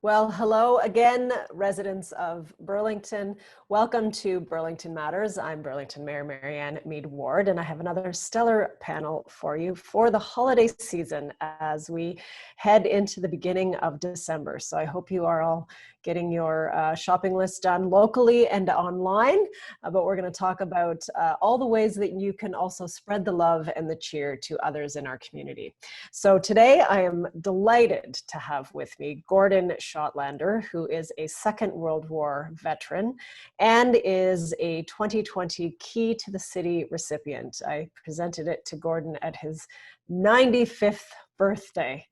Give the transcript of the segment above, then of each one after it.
Well, hello again, residents of Burlington. Welcome to Burlington Matters. I'm Burlington Mayor Marianne Mead Ward, and I have another stellar panel for you for the holiday season as we head into the beginning of December. So I hope you are all getting your shopping list done locally and online, but we're going to talk about all the ways that you can also spread the love and the cheer to others in our community. So today I am delighted to have with me Gordon Schottlander, who is a Second World War veteran and is a 2020 Key to the City recipient. I presented it to Gordon at his 95th birthday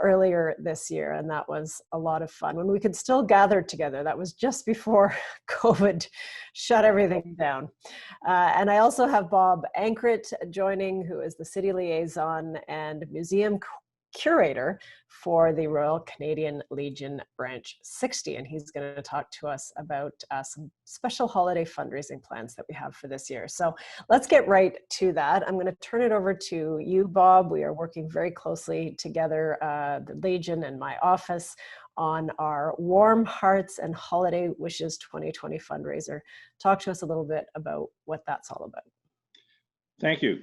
earlier this year, and that was a lot of fun when we could still gather together. That was just before COVID shut everything down. And I also have Bob Ankrett joining, who is the City Liaison and Museum Curator for the Royal Canadian Legion Branch 60, and he's going to talk to us about some special holiday fundraising plans that we have for this year. So let's get right to that. I'm going to turn it over to you, Bob. We are working very closely together, the Legion and my office, on our Warm Hearts and Holiday Wishes 2020 fundraiser. Talk to us a little bit about what that's all about. Thank you.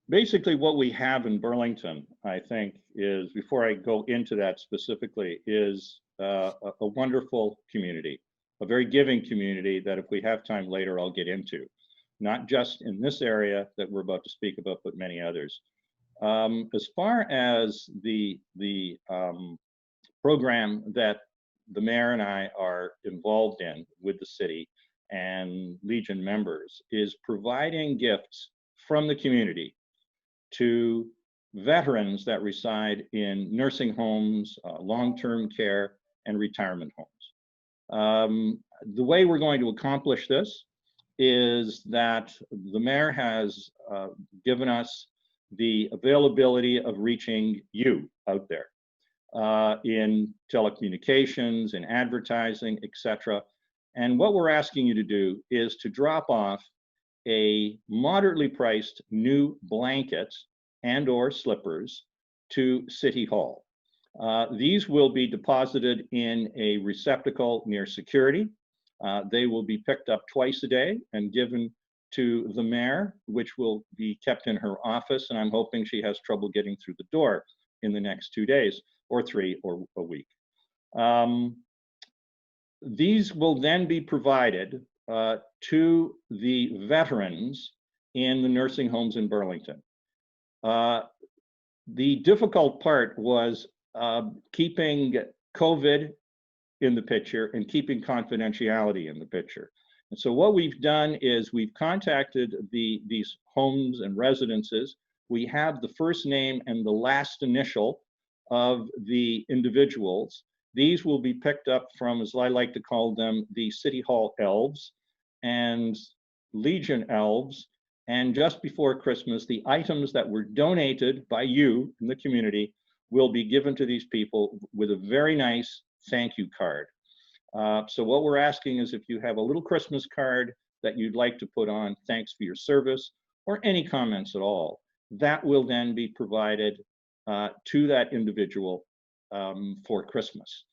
Basically, what we have in Burlington, I think, is, before I go into that specifically, is a wonderful community, a very giving community that, if we have time later, I'll get into, not just in this area that we're about to speak about, but many others. As far as the program that the mayor and I are involved in with the city and Legion members is providing gifts from the community to veterans that reside in nursing homes, long-term care, and retirement homes. The way we're going to accomplish this is that the mayor has given us the availability of reaching you out there in telecommunications, in advertising, etc. And what we're asking you to do is to drop off a moderately priced new blanket and or slippers to City Hall. These will be deposited in a receptacle near security. They will be picked up twice a day and given to the mayor, which will be kept in her office, and I'm hoping she has trouble getting through the door in the next 2 days, or 3, or a week. These will then be provided to the veterans in the nursing homes in Burlington. The difficult part was keeping COVID in the picture and keeping confidentiality in the picture. And so what we've done is we've contacted these homes and residences. We have the first name and the last initial of the individuals. These will be picked up from, as I like to call them, the City Hall elves and Legion elves. And just before Christmas, the items that were donated by you in the community will be given to these people with a very nice thank you card. So what we're asking is, if you have a little Christmas card that you'd like to put on, thanks for your service, or any comments at all, that will then be provided to that individual for Christmas.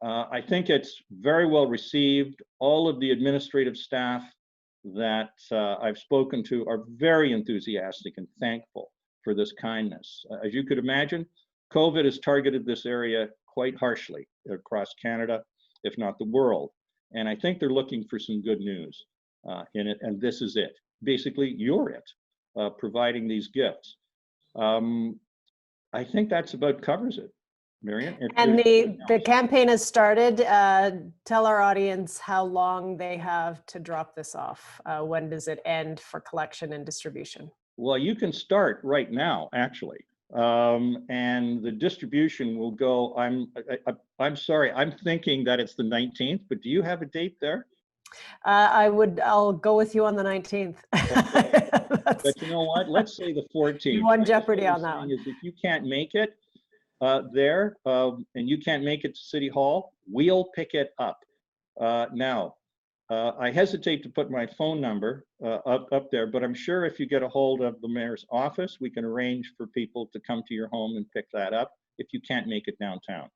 I think it's very well received. All of the administrative staff that I've spoken to are very enthusiastic and thankful for this kindness. As you could imagine, COVID has targeted this area quite harshly across Canada, if not the world. And I think they're looking for some good news in it, and this is it. Basically, you're it, providing these gifts. I think that's about covers it. Marianne? And the campaign has started. Tell our audience how long they have to drop this off. When does it end for collection and distribution? Well, you can start right now, actually. And the distribution will go, I'm sorry, I'm thinking that it's the 19th, but do you have a date there? I'll go with you on the 19th. But you know what? Let's say the 14th. You won Jeopardy on that one. Is if you can't make it there and you can't make it to City Hall, we'll pick it up. Now, I hesitate to put my phone number up there, but I'm sure if you get a hold of the mayor's office, we can arrange for people to come to your home and pick that up if you can't make it downtown.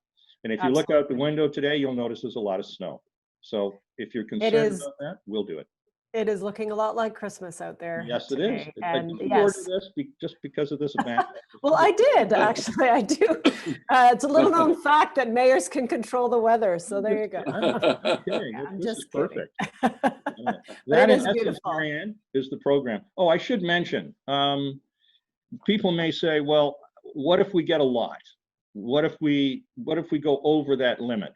And if you look out the window today, you'll notice there's a lot of snow. So if you're concerned about that, we'll do it. It is looking a lot like Christmas out there. Yes, today. it is. And Did you order this just because of this event? Well, I did, actually, I do. It's a little known fact that mayors can control the weather, so there you go. I'm just is kidding. perfect. That in is essence, beautiful. Marianne, is the program. Oh, I should mention, people may say, well, what if we get a lot? What if we go over that limit?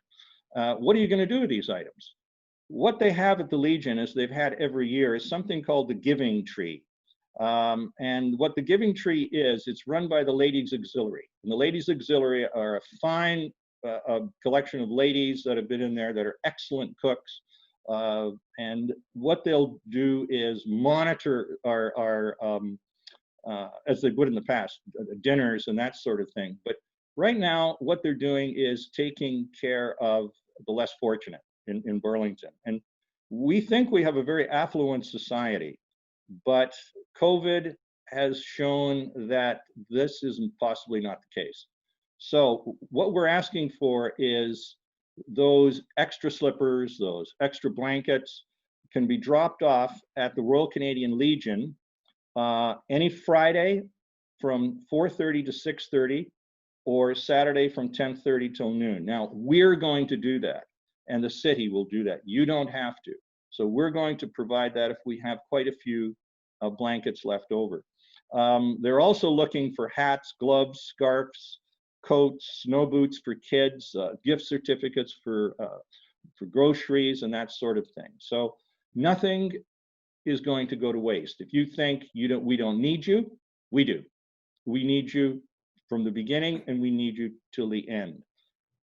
What are you going to do with these items? What they have at the Legion, as they've had every year, is something called the Giving Tree. And what the Giving Tree is, it's run by the Ladies Auxiliary. And the Ladies Auxiliary are a fine collection of ladies that have been in there that are excellent cooks. And what they'll do is monitor our as they would in the past, dinners and that sort of thing. But right now, what they're doing is taking care of the less fortunate in Burlington. And we think we have a very affluent society, but COVID has shown that this is possibly not the case. So what we're asking for is those extra slippers, those extra blankets can be dropped off at the Royal Canadian Legion any Friday from 4:30 to 6:30 or Saturday from 10:30 till noon. Now, we're going to do that, and the city will do that. You don't have to. So we're going to provide that if we have quite a few blankets left over. They're also looking for hats, gloves, scarves, coats, snow boots for kids, gift certificates for groceries and that sort of thing. So nothing is going to go to waste. If you think we don't need you, we do. We need you from the beginning, and we need you till the end.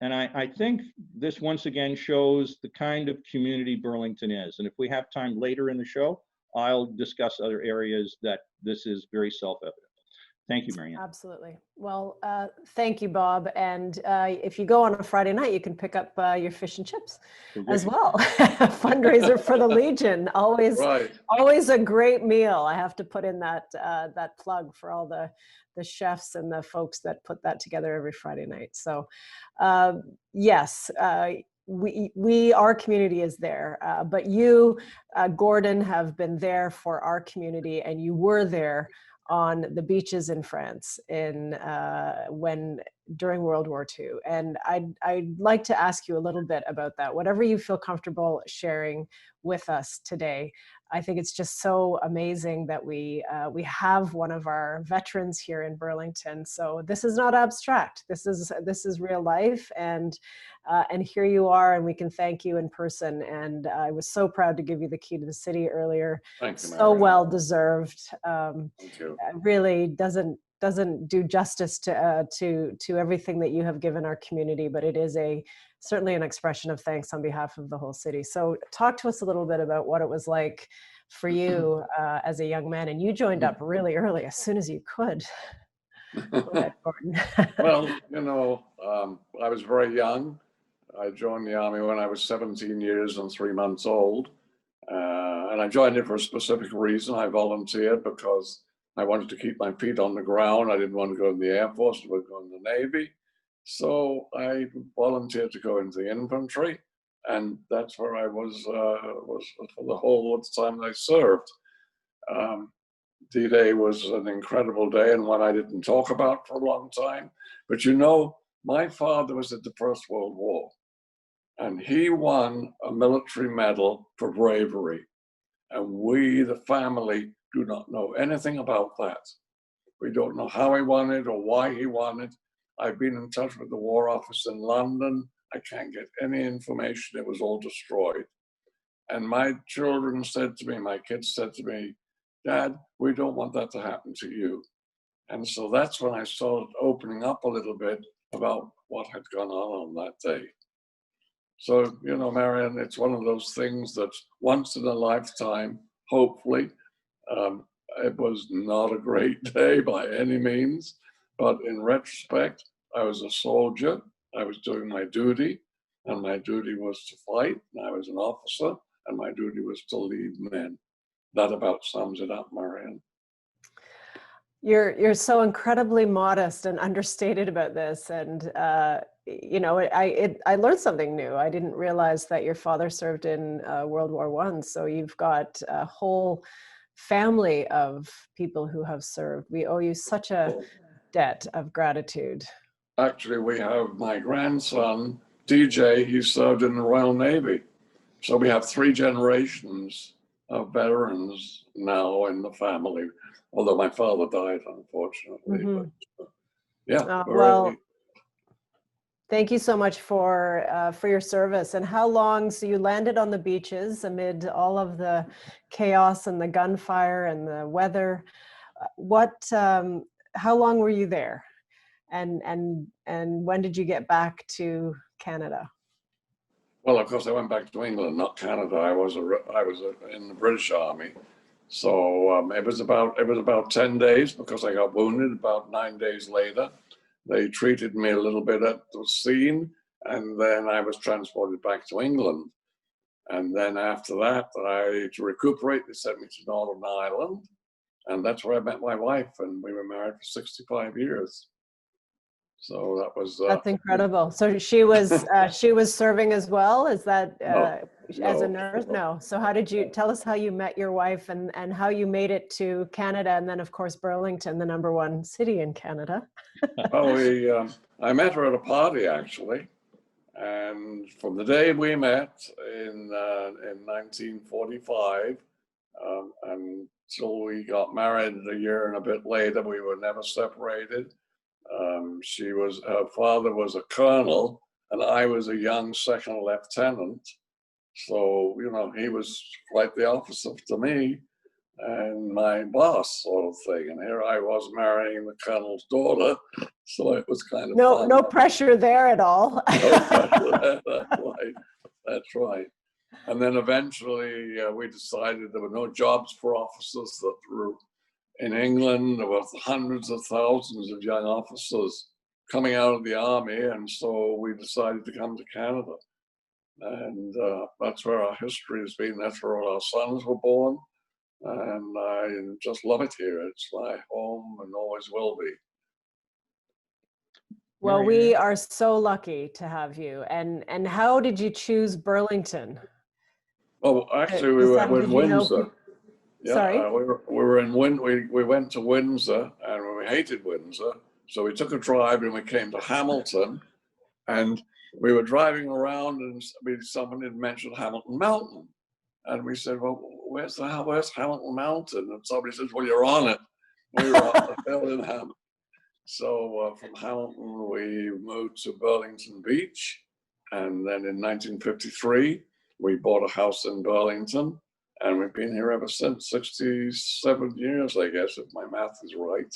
And I think this once again shows the kind of community Burlington is. And if we have time later in the show, I'll discuss other areas that this is very self-evident. Thank you, Marianne. Absolutely. Well, thank you, Bob. And if you go on a Friday night, you can pick up your fish and chips as well. Fundraiser for the Legion. Always a great meal. I have to put in that plug for all the chefs and the folks that put that together every Friday night. So yes, our community is there, but you, Gordon, have been there for our community, and you were there on the beaches in France during World War II. And I'd like to ask you a little bit about that, whatever you feel comfortable sharing with us today. I think it's just so amazing that we have one of our veterans here in Burlington. So this is not abstract. This is real life, and here you are, and we can thank you in person. And I was so proud to give you the key to the city earlier. Thank you, so well deserved. Thank you. Really doesn't do justice to everything that you have given our community, but it is certainly an expression of thanks on behalf of the whole city. So talk to us a little bit about what it was like for you as a young man, and you joined up really early, as soon as you could. Go ahead, Gordon. Well, I was very young. I joined the Army when I was 17 years and 3 months old. And I joined it for a specific reason. I volunteered because I wanted to keep my feet on the ground. I didn't want to go in the Air Force, I would go in the Navy. So I volunteered to go into the infantry, and that's where I was for the whole time I served. D-Day was an incredible day, and one I didn't talk about for a long time. But my father was at the First World War, and he won a military medal for bravery. And we, the family, do not know anything about that. We don't know how he won it or why he won it. I've been in touch with the War Office in London. I can't get any information. It was all destroyed. And my kids said to me, Dad, we don't want that to happen to you. And so that's when I started opening up a little bit about what had gone on that day. So, Marianne, it's one of those things that's once in a lifetime, hopefully. It was not a great day by any means, but in retrospect, I was a soldier. I was doing my duty, and my duty was to fight. And I was an officer, and my duty was to lead men. That about sums it up, Marianne. You're so incredibly modest and understated about this, and you know, I learned something new. I didn't realize that your father served in World War I. So you've got a whole family of people who have served. We owe you such a debt of gratitude. Actually, we have my grandson, DJ, he served in the Royal Navy. So we have 3 generations of veterans now in the family, although my father died, unfortunately. Mm-hmm. But yeah, Well, thank you so much for your service. And how long, so you landed on the beaches amid all of the chaos and the gunfire and the weather. How long were you there? And when did you get back to Canada? well, of course, I went back to England, not Canada. I was in the British Army, so it was about 10 days because I got wounded. About 9 days later, they treated me a little bit at the scene, and then I was transported back to England. And then after that, to recuperate, they sent me to Northern Ireland, and that's where I met my wife, and we were married for 65 years. So that was That's incredible. So she was serving as well. Is that as a nurse? No. So how did you tell us how you met your wife and how you made it to Canada, and then of course Burlington, the #1 city in Canada? Well, I met her at a party actually, and from the day we met in 1945 until we got married a year and a bit later, we were never separated. Her father was a colonel, and I was a young second lieutenant. So, you know, he was quite the officer to me and my boss, sort of thing. And here I was marrying the colonel's daughter. So it was kind of fun. No pressure there at all. No pressure. That's right. That's right. And then eventually we decided there were no jobs for officers that were in England. There were hundreds of thousands of young officers coming out of the army, and so we decided to come to Canada. And that's where our history has been. That's where all our sons were born. And I just love it here. It's my home and always will be. Well, we are so lucky to have you. And how did you choose Burlington? Oh, actually, we were in Windsor. Yeah, Sorry? we were in we went to Windsor, and we hated Windsor. So we took a drive and we came to Hamilton, and we were driving around, and someone had mentioned Hamilton Mountain. And we said, well, where's Hamilton Mountain? And somebody says, well, you're on it. We were on the hill in Hamilton. So from Hamilton, we moved to Burlington Beach. And then in 1953, we bought a house in Burlington. And we've been here ever since, 67 years, I guess, if my math is right.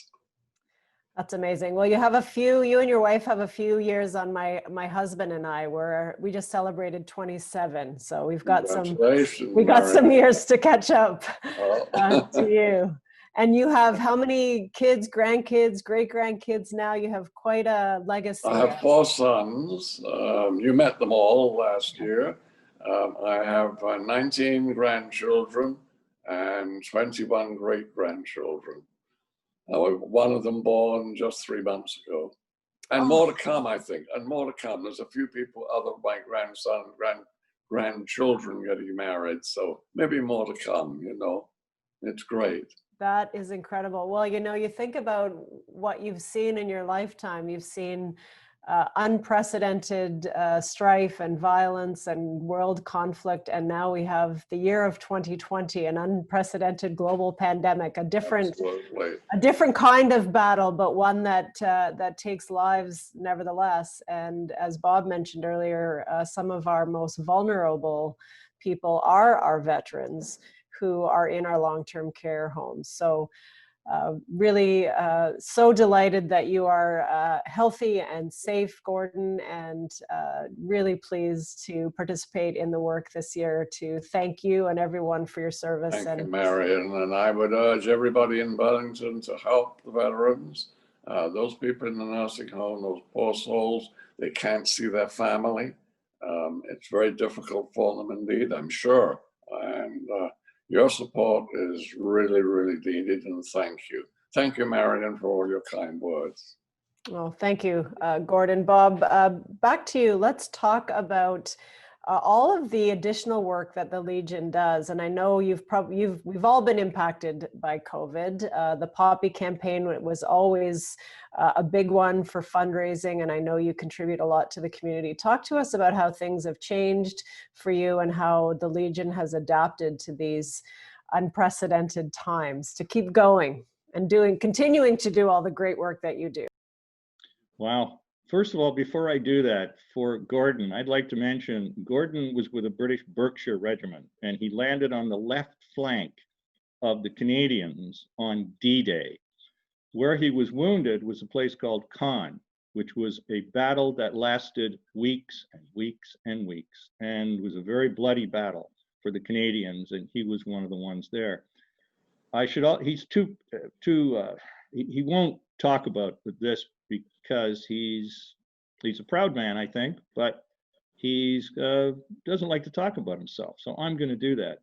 That's amazing. Well, you and your wife have a few years on my husband and I. We just celebrated 27. So we've got some years to catch up to you. And you have how many kids, grandkids, great-grandkids now? You have quite a legacy. I have 4 sons. You met them all last year. I have 19 grandchildren and 21 great-grandchildren. One of them born just 3 months ago. And more to come, I think, and more to come. There's a few people, other my grandson, grandchildren getting married. So maybe more to come, you know. It's great. That is incredible. Well, you know, you think about what you've seen in your lifetime. You've seen unprecedented strife and violence and world conflict, and now we have the year of 2020, an unprecedented global pandemic, a different kind of battle, but one that takes lives nevertheless. And as Bob mentioned earlier, some of our most vulnerable people are our veterans who are in our long-term care homes. So really so delighted that you are healthy and safe, Gordon, and really pleased to participate in the work this year to thank you and everyone for your service. Thank you, Marion. And I would urge everybody in Burlington to help the veterans. Those people in the nursing home, those poor souls, they can't see their family. It's very difficult for them indeed, I'm sure. And your support is really, really needed, and thank you. Thank you, Marion, for all your kind words. Well, thank you, Gordon. Bob, back to you. Let's talk about all of the additional work that the Legion does. And I know we've all been impacted by COVID. The Poppy campaign was always a big one for fundraising, and I know you contribute a lot to the community. Talk to us about how things have changed for you and how the Legion has adapted to these unprecedented times to keep going and continuing to do all the great work that you do. Wow. First of all, before I do that, for Gordon, I'd like to mention Gordon was with a British Berkshire Regiment, and he landed on the left flank of the Canadians on D-Day. Where he was wounded was a place called Caen, which was a battle that lasted weeks and weeks and weeks, and was a very bloody battle for the Canadians, and he was one of the ones there. He's he won't talk about this because he's a proud man, I think, but he's doesn't like to talk about himself. So I'm going to do that.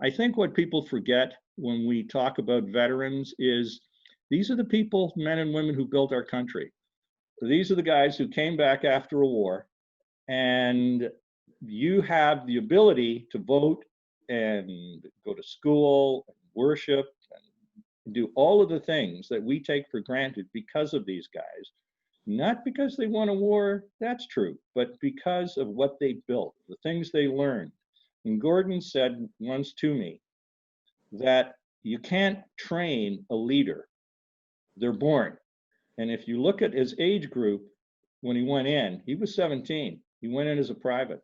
I think what people forget when we talk about veterans is these are the people, men and women, who built our country. These are the guys who came back after a war, and you have the ability to vote and go to school, and worship, and do all of the things that we take for granted because of these guys. Not because they won a war, that's true, but because of what they built, the things they learned. And Gordon said once to me that you can't train a leader, they're born. And if you look at his age group, when he went in, he was 17. He went in as a private.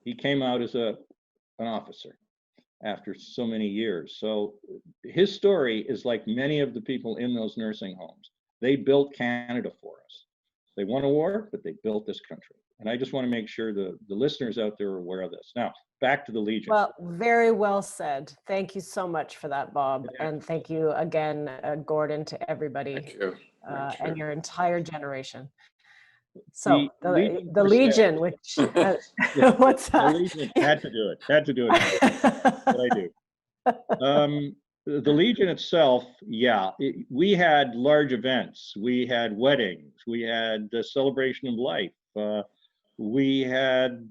He came out as an officer after so many years. So his story is like many of the people in those nursing homes. They built Canada for us. They won a war, but they built this country. And I just want to make sure the listeners out there are aware of this. Now, back to the Legion. Well, very well said. Thank you so much for that, Bob. Yeah. And thank you again, Gordon, to everybody Thank you. and your entire generation. So the Legion, Legion, which, yeah, what's that? The Legion had to do it. What I do. The Legion itself, yeah, we had large events. We had weddings. We had the celebration of life. We had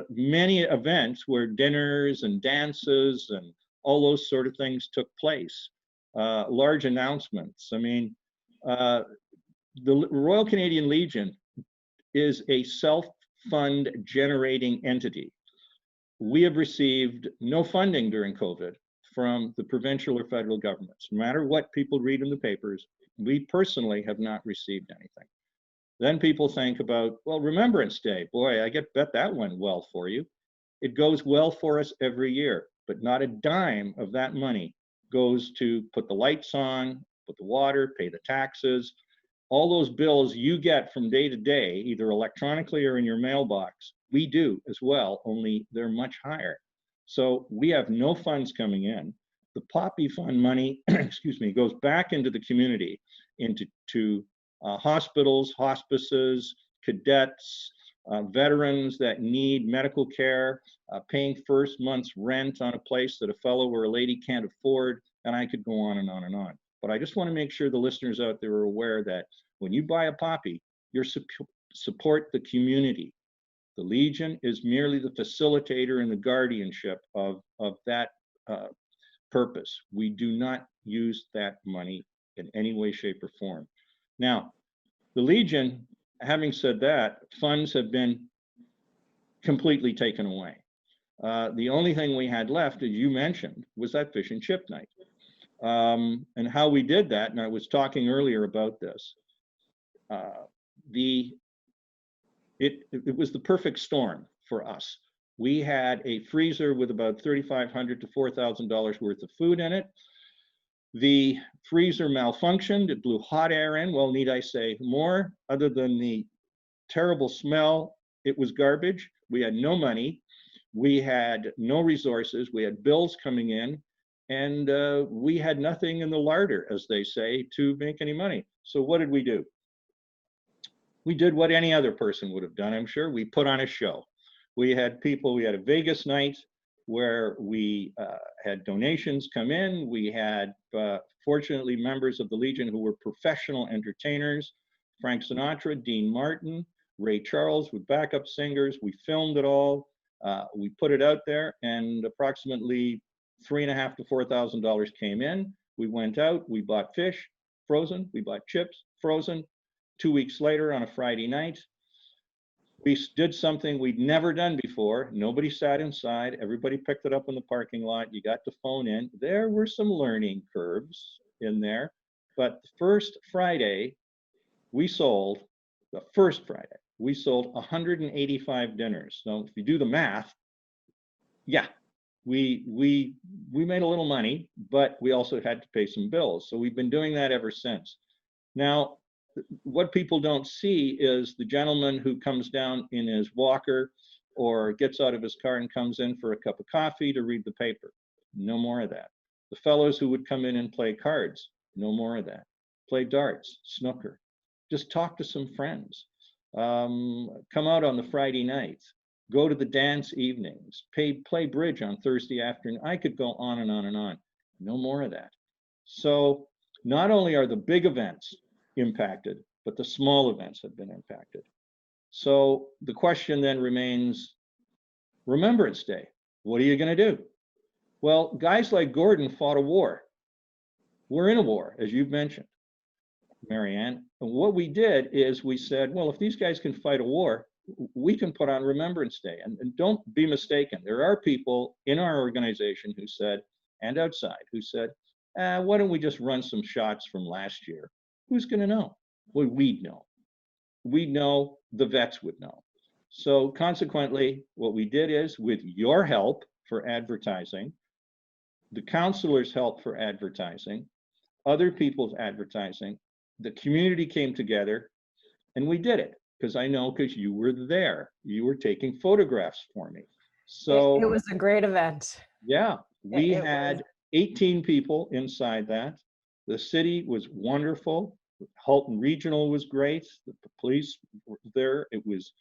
many events where dinners and dances and all those sort of things took place. Large announcements. I mean, the Royal Canadian Legion is a self-fund generating entity. We have received no funding during COVID from the provincial or federal governments. No matter what people read in the papers, we personally have not received anything. Then people think about, well, Remembrance Day, boy, I bet that went well for you. It goes well for us every year, but not a dime of that money goes to put the lights on, put the water, pay the taxes. All those bills you get from day to day, either electronically or in your mailbox, we do as well, only they're much higher. So we have no funds coming in. The Poppy Fund money, excuse me, goes back into the community, into hospitals, hospices, cadets, veterans that need medical care, paying first month's rent on a place that a fellow or a lady can't afford, and I could go on and on and on. But I just want to make sure the listeners out there are aware that when you buy a Poppy, you're support the community. The Legion is merely the facilitator and the guardianship of that purpose. We do not use that money in any way, shape, or form. Now, the Legion, having said that, funds have been completely taken away. The only thing we had left, as you mentioned, was that fish and chip night. And how we did that, and I was talking earlier about this, it was the perfect storm for us. We had a freezer with about $3,500 to $4,000 worth of food in it. The freezer malfunctioned. It blew hot air in. Well, need I say more? Other than the terrible smell, it was garbage. We had no money. We had no resources. We had bills coming in, and we had nothing in the larder, as they say, to make any money. So what did we do? We did what any other person would have done, I'm sure. We put on a show. We had people, we had a Vegas night where we had donations come in. We had, fortunately, members of the Legion who were professional entertainers Frank Sinatra, Dean Martin, Ray Charles with backup singers. We filmed it all. We put it out there, and approximately $3,500 to $4,000 came in. We went out, we bought fish, frozen, we bought chips, frozen. 2 weeks later on a Friday night, we did something we'd never done before. Nobody sat inside. Everybody picked it up in the parking lot. You got the phone in. There were some learning curves in there. But the first Friday, we sold 185 dinners. So if you do the math, yeah, we made a little money, but we also had to pay some bills. So we've been doing that ever since. Now, what people don't see is the gentleman who comes down in his walker or gets out of his car and comes in for a cup of coffee to read the paper. No more of that. The fellows who would come in and play cards, no more of that. Play darts, snooker, just talk to some friends. Come out on the Friday nights, go to the dance evenings, play bridge on Thursday afternoon. I could go on and on and on. No more of that. So not only are the big events impacted, but the small events have been impacted. So the question then remains, Remembrance Day, what are you going to do? Well, guys like Gordon fought a war. We're in a war, as you've mentioned, Marianne. And what we did is we said, well, if these guys can fight a war, we can put on Remembrance Day. And don't be mistaken. There are people in our organization who said, and outside, who said, why don't we just run some shots from last year? Who's going to know? Well, we'd know. We'd know, the vets would know. So consequently, what we did is, with your help for advertising, the counselors' help for advertising, other people's advertising, the community came together, and we did it. Because I know, because you were there. You were taking photographs for me. So it was a great event. Yeah, we had 18 people inside that. The city was wonderful. Halton Regional was great. The police were there. It was,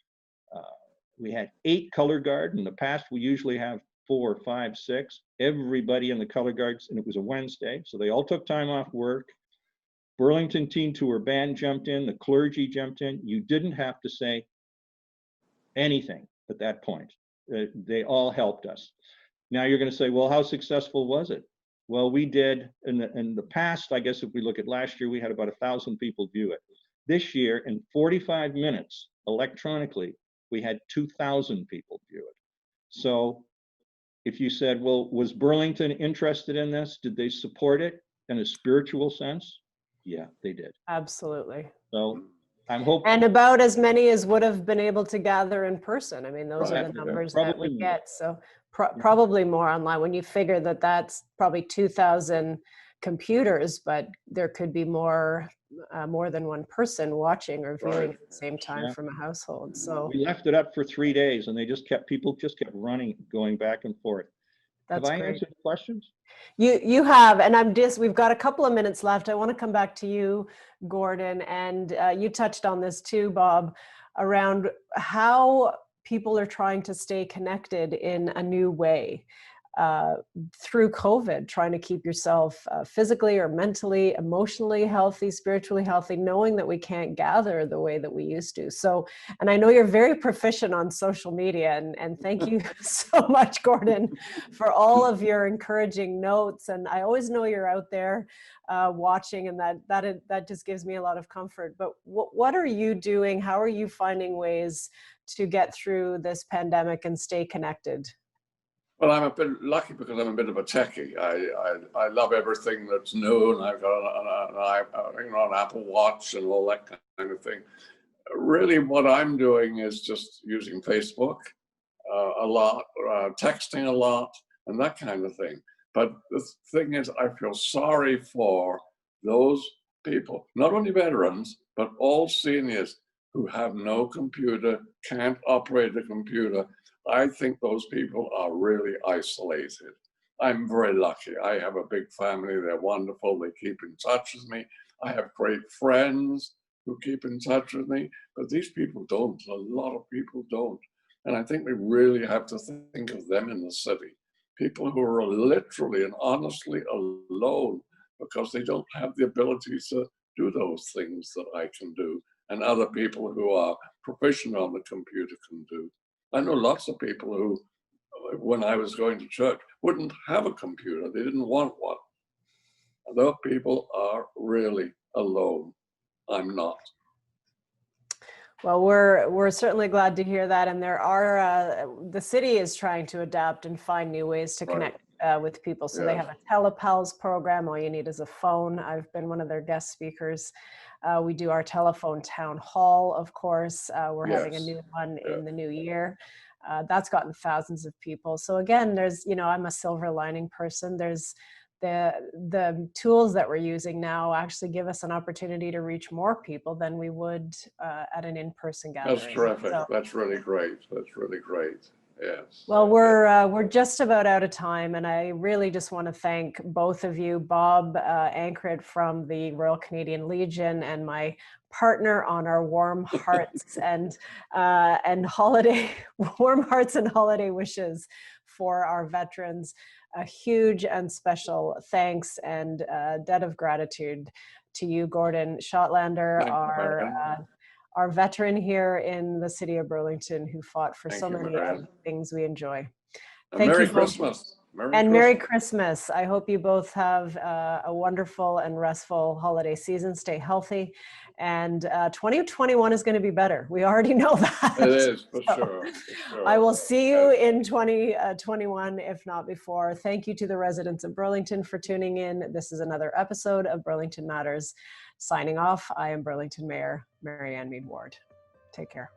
we had 8 color guard. In the past, we usually have 4, 5, 6. Everybody in the color guards, and it was a Wednesday, so they all took time off work. Burlington Teen Tour Band jumped in, the clergy jumped in. You didn't have to say anything at that point. They all helped us. Now you're going to say, well, how successful was it? Well, we did in the past, I guess if we look at last year, we had about 1,000 people view it. This year, in 45 minutes, electronically, we had 2,000 people view it. So if you said, well, was Burlington interested in this? Did they support it in a spiritual sense? Yeah, they did. Absolutely. So I'm hoping. And about as many as would have been able to gather in person. I mean, those Right. are the numbers Probably that we more. get. So probably more online when you figure that that's probably 2,000 computers, but there could be more than one person watching or viewing Right. at the same time Yeah. from a household. So We left it up for 3 days, and people just kept running, going back and forth. that's Have I great. answered the questions? You have, and we've got a couple of minutes left. I want to come back to you, Gordon, and you touched on this too, Bob, around how people are trying to stay connected in a new way through COVID, trying to keep yourself physically or mentally, emotionally healthy, spiritually healthy, knowing that we can't gather the way that we used to. So, and I know you're very proficient on social media, and thank you so much, Gordon, for all of your encouraging notes. And I always know you're out there watching, and that just gives me a lot of comfort. But what are you doing? How are you finding ways to get through this pandemic and stay connected? Well, I'm a bit lucky because I'm a bit of a techie. I love everything that's new, and I've got an Apple Watch and all that kind of thing. Really, what I'm doing is just using Facebook a lot, texting a lot, and that kind of thing. But the thing is, I feel sorry for those people, not only veterans, but all seniors who have no computer, can't operate a computer. I think those people are really isolated. I'm very lucky. I have a big family. They're wonderful. They keep in touch with me. I have great friends who keep in touch with me, but these people don't. A lot of people don't. And I think we really have to think of them in the city. People who are literally and honestly alone because they don't have the ability to do those things that I can do. and other people who are proficient on the computer can do. I know lots of people who, when I was going to church, wouldn't have a computer. They didn't want one. And those people are really alone. I'm not. Well, we're certainly glad to hear that, and there are the city is trying to adapt and find new ways to connect with people. So they have a telepals program. All you need is a phone. I've been one of their guest speakers. We do our telephone town hall, of course. We're having a new one in the new year. That's gotten thousands of people. So again, there's, you know, I'm a silver lining person. There's the tools that we're using now actually give us an opportunity to reach more people than we would at an in-person gathering. That's terrific. So, that's really great. That's really great. Yes. well, we're just about out of time, and I really just want to thank both of you, Bob Ankrett from the Royal Canadian Legion, and my partner on our warm hearts and holiday warm hearts and holiday wishes for our veterans. A huge and special thanks and debt of gratitude to you, Gordon Schottlander, our veteran here in the city of Burlington, who fought for so many of the things we enjoy. Thank Merry you Christmas. Merry Christmas. I hope you both have a wonderful and restful holiday season. Stay healthy. And 2021 is going to be better. We already know that. It is, for sure. I will see you in 2021, if not before. Thank you to the residents of Burlington for tuning in. This is another episode of Burlington Matters. Signing off, I am Burlington Mayor Mary Ann Mead Ward. Take care.